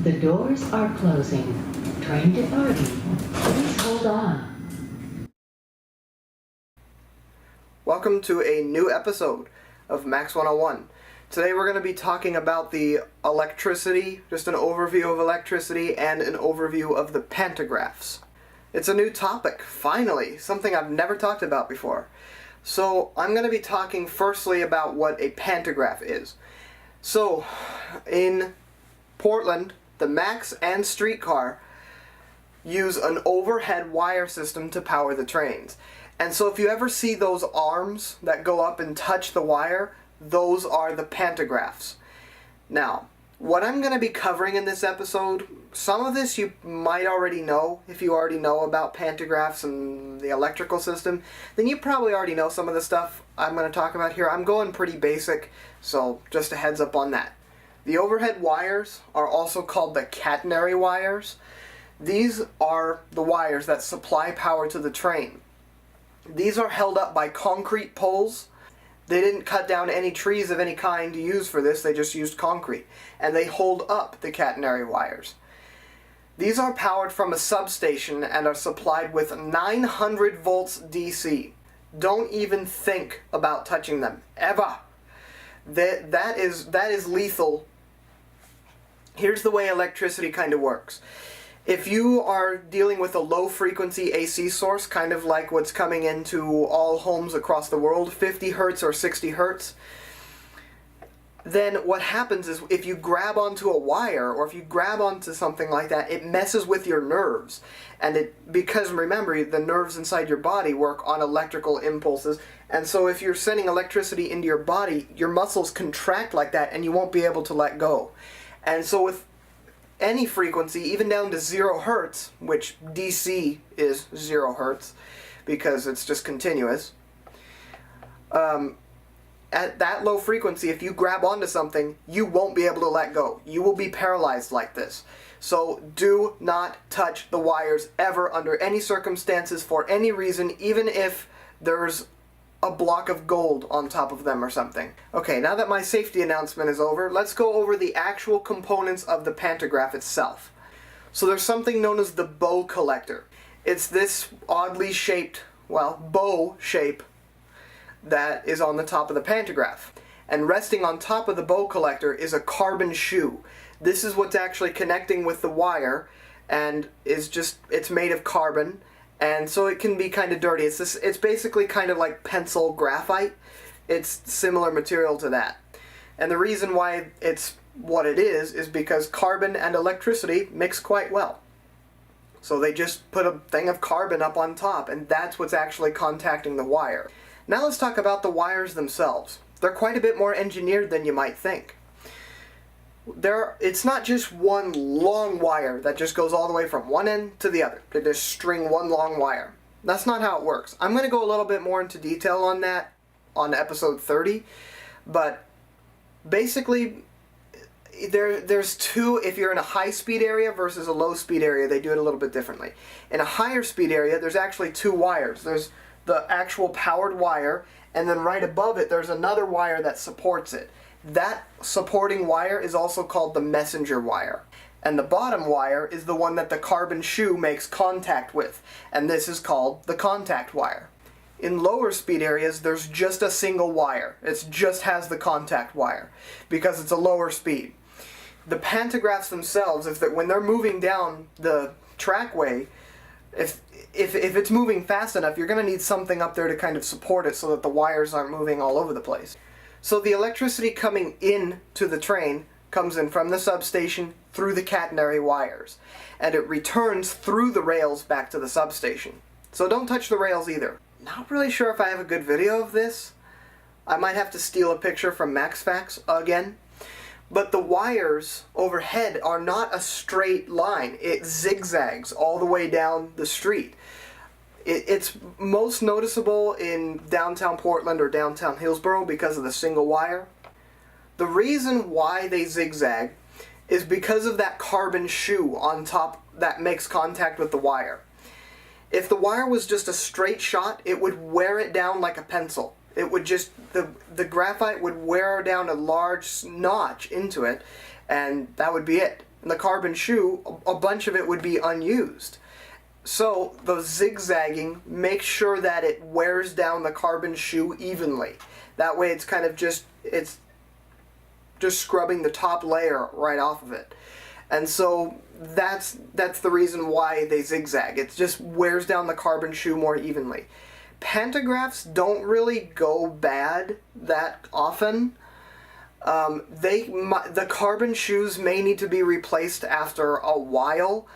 The doors are closing. Train departing. Please hold on. Welcome to a new episode of MAX101. Today we're going to be talking about the electricity, just an overview of electricity, and an overview of the pantographs. It's a new topic, finally, something I've never talked about before. So I'm going to be talking firstly about what a pantograph is. So, in Portland, the MAX and streetcar use an overhead wire system to power the trains. And so if you ever see those arms that go up and touch the wire, those are the pantographs. Now, what I'm going to be covering in this episode, some of this you might already know. If you already know about pantographs and the electrical system, then you probably already know some of the stuff I'm going to talk about here. I'm going pretty basic, so just a heads up on that. The overhead wires are also called the catenary wires. These are the wires that supply power to the train. These are held up by concrete poles. They didn't cut down any trees of any kind to use for this, they just used concrete. And they hold up the catenary wires. These are powered from a substation and are supplied with 900 volts DC. Don't even think about touching them, ever. That is lethal. Here's the way electricity kind of works. If you are dealing with a low frequency AC source, kind of like what's coming into all homes across the world, 50 hertz or 60 hertz, then what happens is if you grab onto a wire or if you grab onto something like that, it messes with your nerves. And because remember, the nerves inside your body work on electrical impulses, and so if you're sending electricity into your body, your muscles contract like that and you won't be able to let go. And so with any frequency, even down to 0 hertz, which DC is 0 hertz because it's just continuous, at that low frequency, if you grab onto something, you won't be able to let go. You will be paralyzed like this. So do not touch the wires ever under any circumstances for any reason, even if there's a block of gold on top of them or something. Okay, now that my safety announcement is over, let's go over the actual components of the pantograph itself. So there's something known as the bow collector. It's this oddly shaped, bow shape that is on the top of the pantograph. And resting on top of the bow collector is a carbon shoe. This is what's actually connecting with the wire, and it's made of carbon. And so it can be kind of dirty. It's basically kind of like pencil graphite. It's similar material to that. And the reason why it's what it is because carbon and electricity mix quite well. So they just put a thing of carbon up on top, and that's what's actually contacting the wire. Now let's talk about the wires themselves. They're quite a bit more engineered than you might think. It's not just one long wire that just goes all the way from one end to the other. They just string one long wire. That's not how it works. I'm going to go a little bit more into detail on that on episode 30, but basically there's two. If you're in a high speed area versus a low speed area, they do it a little bit differently. In a higher speed area, there's actually two wires. There's the actual powered wire, and then right above it there's another wire that supports it. That supporting wire is also called the messenger wire. And the bottom wire is the one that the carbon shoe makes contact with, and this is called the contact wire. In lower speed areas, there's just a single wire. It just has the contact wire because it's a lower speed. The pantographs themselves, when they're moving down the trackway, if it's moving fast enough, you're going to need something up there to kind of support it so that the wires aren't moving all over the place. So the electricity coming in to the train comes in from the substation through the catenary wires, and it returns through the rails back to the substation. So don't touch the rails either. Not really sure if I have a good video of this. I might have to steal a picture from MaxFax again. But the wires overhead are not a straight line. It zigzags all the way down the street. It's most noticeable in downtown Portland or downtown Hillsborough because of the single wire. The reason why they zigzag is because of that carbon shoe on top that makes contact with the wire. If the wire was just a straight shot, it would wear it down like a pencil. It would just, the graphite would wear down a large notch into it, and that would be it. and the carbon shoe, a bunch of it would be unused. So the zigzagging makes sure that it wears down the carbon shoe evenly. That way it's kind of just scrubbing the top layer right off of it. And so that's the reason why they zigzag. It just wears down the carbon shoe more evenly. Pantographs don't really go bad that often. The carbon shoes may need to be replaced after a while,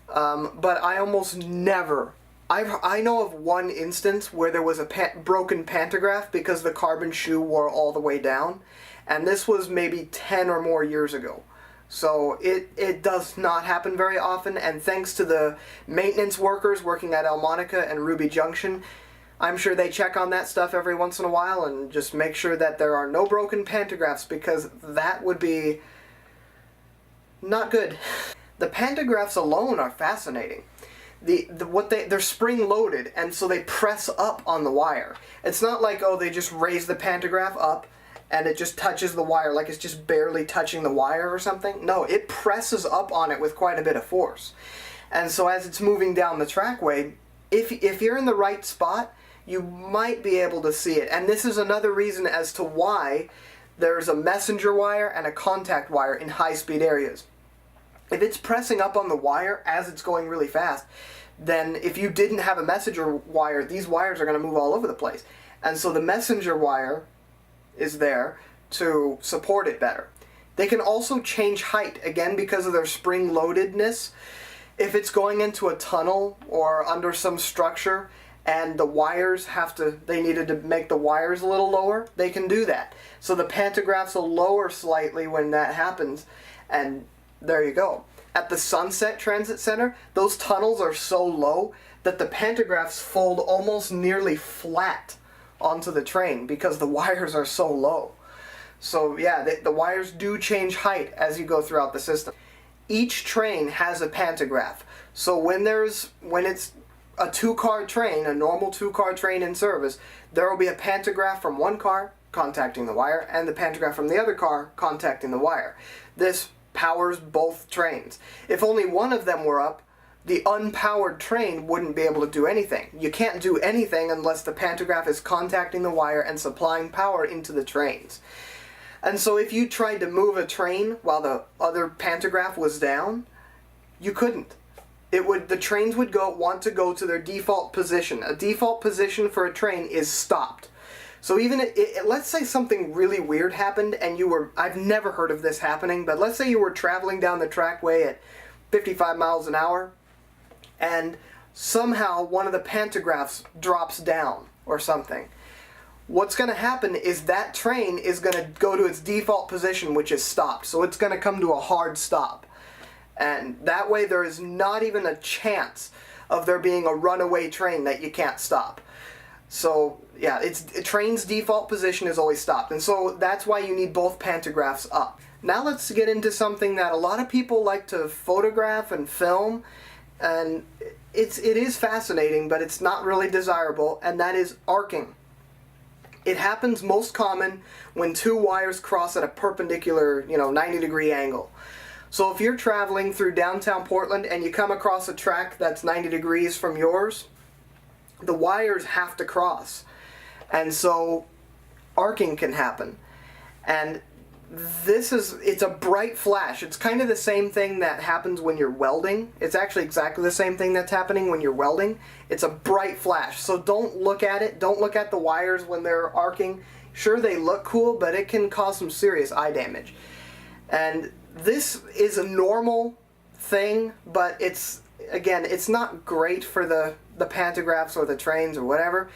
but I almost never. I know of one instance where there was a broken pantograph because the carbon shoe wore all the way down, and this was maybe 10 or more years ago. So it does not happen very often, and thanks to the maintenance workers working at Monica and Ruby Junction, I'm sure they check on that stuff every once in a while and just make sure that there are no broken pantographs, because that would be not good. The pantographs alone are fascinating. They're spring loaded, and so they press up on the wire. It's not like, oh, they just raise the pantograph up and it just touches the wire, like it's just barely touching the wire or something. No, it presses up on it with quite a bit of force. And so as it's moving down the trackway, if you're in the right spot, you might be able to see it. And this is another reason as to why there's a messenger wire and a contact wire in high-speed areas. If it's pressing up on the wire as it's going really fast, then if you didn't have a messenger wire, these wires are going to move all over the place. And so the messenger wire is there to support it better. They can also change height, again because of their spring-loadedness. If it's going into a tunnel or under some structure and the wires they needed to make the wires a little lower, they can do that. So the pantographs will lower slightly when that happens, and there you go. At the Sunset Transit Center, those tunnels are so low that the pantographs fold almost nearly flat onto the train because the wires are so low. So yeah, the wires do change height as you go throughout the system. Each train has a pantograph. So when it's a two-car train, a normal two-car train in service, there will be a pantograph from one car contacting the wire and the pantograph from the other car contacting the wire. This powers both trains. If only one of them were up, the unpowered train wouldn't be able to do anything. You can't do anything unless the pantograph is contacting the wire and supplying power into the trains. And so if you tried to move a train while the other pantograph was down, you couldn't. The trains would want to go to their default position. A default position for a train is stopped. So even let's say something really weird happened and I've never heard of this happening, but let's say you were traveling down the trackway at 55 miles an hour and somehow one of the pantographs drops down or something. What's going to happen is that train is going to go to its default position, which is stopped. So it's going to come to a hard stop. And that way there is not even a chance of there being a runaway train that you can't stop. So yeah, a train's default position is always stopped. And so that's why you need both pantographs up. Now let's get into something that a lot of people like to photograph and film. And it is fascinating, but it's not really desirable, and that is arcing. It happens most common when two wires cross at a perpendicular, 90-degree angle. So if you're traveling through downtown Portland and you come across a track that's 90 degrees from yours, the wires have to cross. And so arcing can happen. And it's a bright flash. It's kind of the same thing that happens when you're welding. It's actually exactly the same thing that's happening when you're welding. It's a bright flash. So don't look at it. Don't look at the wires when they're arcing. Sure, they look cool, but it can cause some serious eye damage. And this is a normal thing, but it's not great for the pantographs or the trains or whatever.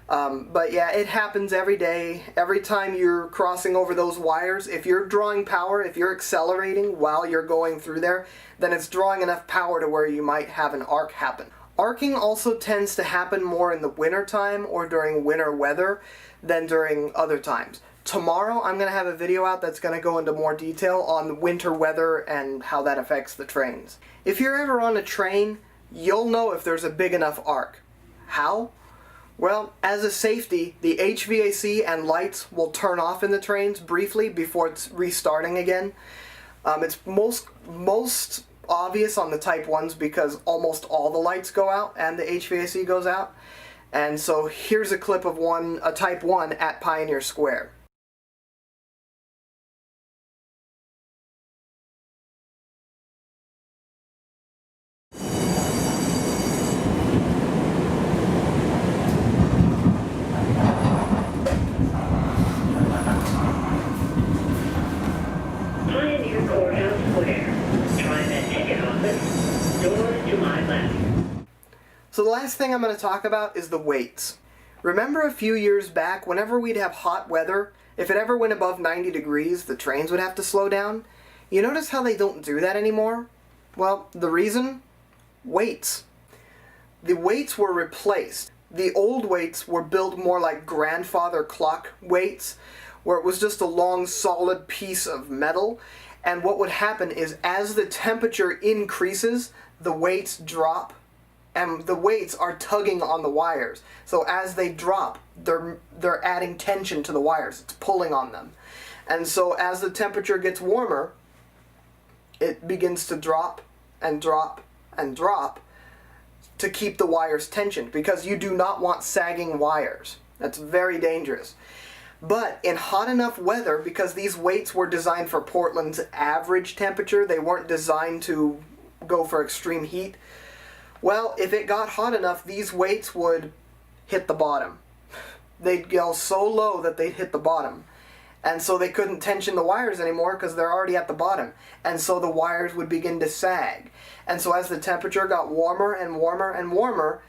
But yeah, it happens every day. Every time you're crossing over those wires, if you're drawing power, if you're accelerating while you're going through there, then it's drawing enough power to where you might have an arc happen. Arcing also tends to happen more in the winter time or during winter weather than during other times. Tomorrow I'm going to have a video out that's going to go into more detail on winter weather and how that affects the trains. If you're ever on a train, you'll know if there's a big enough arc. How? Well, as a safety, the HVAC and lights will turn off in the trains briefly before it's restarting again. It's most obvious on the Type 1s because almost all the lights go out and the HVAC goes out. And so here's a clip of a Type 1 at Pioneer Square. Pioneer Courthouse Square. TriMet ticket office. Doors to my left. So the last thing I'm going to talk about is the weights. Remember a few years back, whenever we'd have hot weather, if it ever went above 90 degrees, the trains would have to slow down? You notice how they don't do that anymore? Well, the reason? Weights. The weights were replaced. The old weights were built more like grandfather clock weights, where it was just a long solid piece of metal, and what would happen is as the temperature increases, the weights drop, and the weights are tugging on the wires. So as they drop, they're adding tension to the wires. It's pulling on them. And so as the temperature gets warmer, it begins to drop and drop and drop to keep the wires tensioned, because you do not want sagging wires. That's very dangerous. But in hot enough weather, because these weights were designed for Portland's average temperature, they weren't designed to go for extreme heat. Well, if it got hot enough, these weights would hit the bottom. They'd go so low that they'd hit the bottom. And so they couldn't tension the wires anymore because they're already at the bottom. And so the wires would begin to sag. And so as the temperature got warmer and warmer and warmer,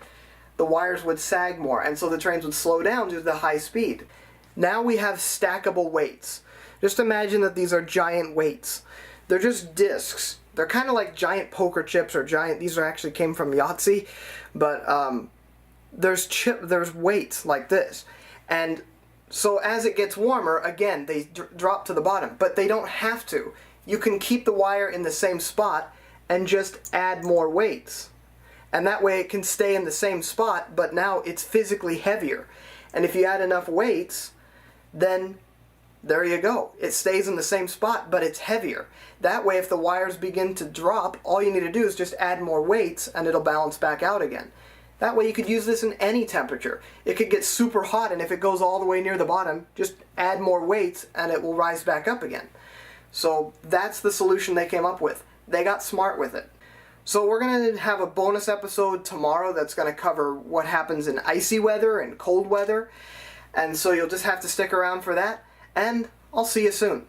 the wires would sag more. And so the trains would slow down due to the high speed. Now we have stackable weights. Just imagine that these are giant weights. They're just discs. They're kind of like giant poker chips or giant, these actually came from Yahtzee, but there's weights like this. And so as it gets warmer, again, they drop to the bottom, but they don't have to. You can keep the wire in the same spot and just add more weights. And that way it can stay in the same spot, but now it's physically heavier. And if you add enough weights, then there you go. It stays in the same spot, but it's heavier. That way, if the wires begin to drop, all you need to do is just add more weights and it'll balance back out again. That way you could use this in any temperature. It could get super hot, and if it goes all the way near the bottom, just add more weights and it will rise back up again. So that's the solution they came up with. They got smart with it. So we're going to have a bonus episode tomorrow that's going to cover what happens in icy weather and cold weather. And so you'll just have to stick around for that. And I'll see you soon.